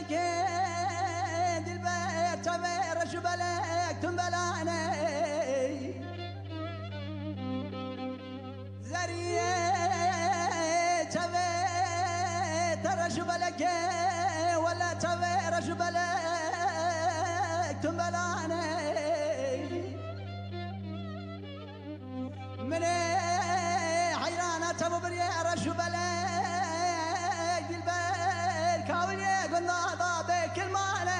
بلك دلبر تبر شو بلك تنبلاني زريه تبر ترى شو بلك ولا تبر شو بلك تنبلاني من حيرانة تبو بريارة شو بلك دلبر كاولي قلنا ضابك الماني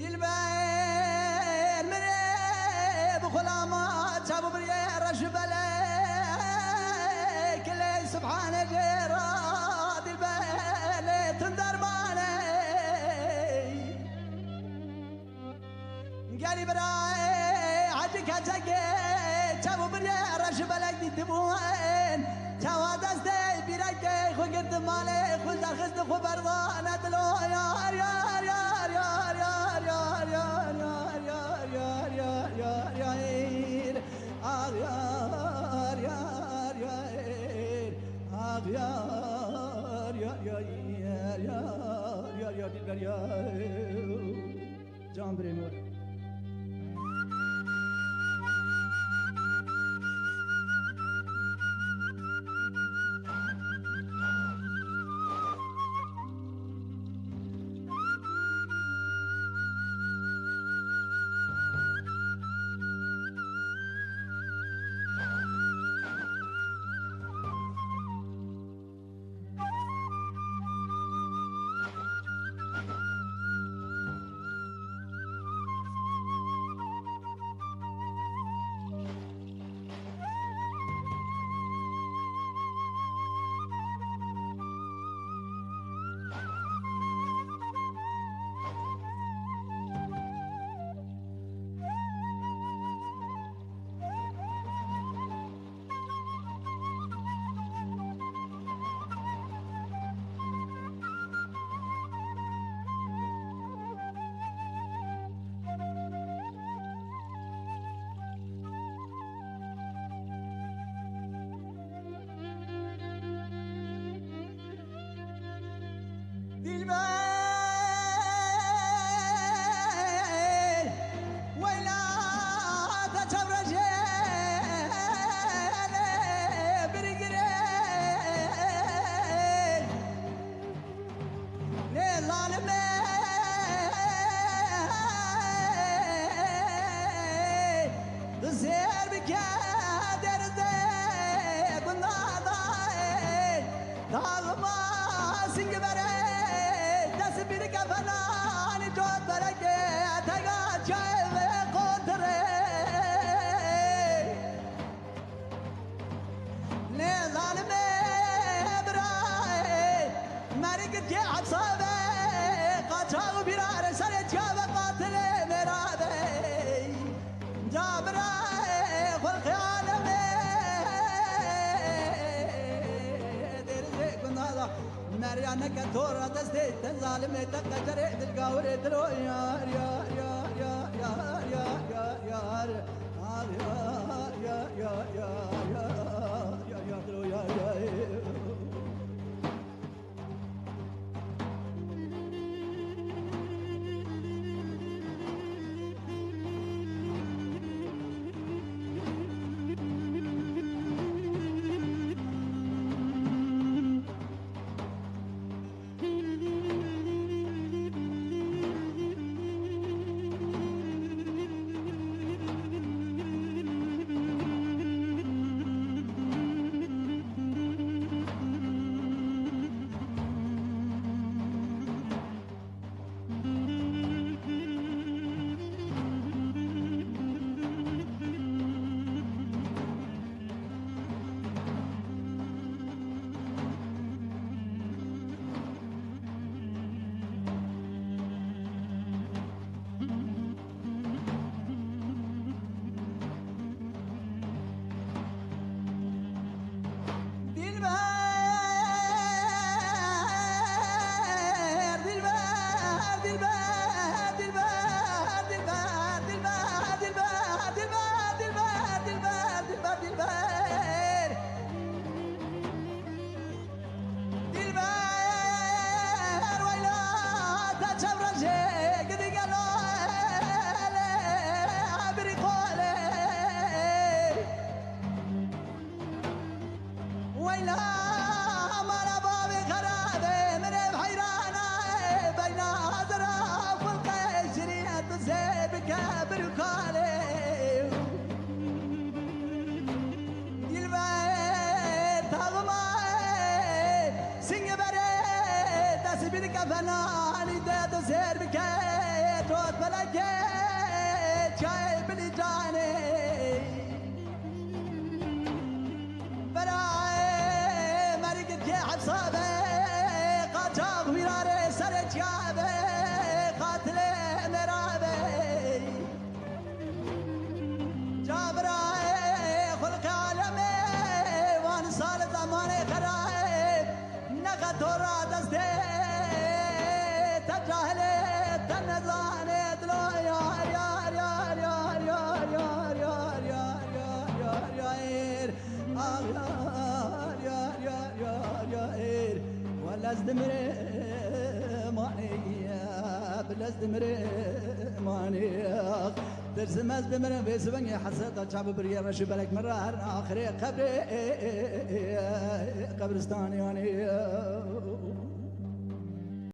دلبر من بخلامات تبو بريارة شو بلك اللي سبحان غيره دلبر تندر ماني قالي براي عدك هتاقي تابو بريا رش بلك دي تبوين توادس دي بيركي خو قد مالي خو در خزد خو بردان ادلو يار يار يار يار يار يار يار يار يار يار يار يار يار آغ يار يار يار آغ يار يار يار يار يار يار يار جان بريمور مريانك تورا دستي تنظالم تقدر القاور دلو يا يا يا يا يا يا يا يا يا يا يا يا يا دلو يا يا كالي دلبر تغمى سنگ بره دست بید کفنانی داد زیر بکت رود بلکت چای بلی جانه برای مرگت که حبصابه قاچاق ویراره سر جیابه قاتل مرابه جابرای خلق عالمه وان سال زمان خرائب نقطورا دسته تجاهله تنزانه دلو یار یار یار یار یار یار یار یار یار یار یار یار یار یار ولا ازدمر مانيا بلا ازدمر مانيا درس ماز بمر بيسبني حسد شعب بريا رش بالك مرة آخر قبرستاني يعني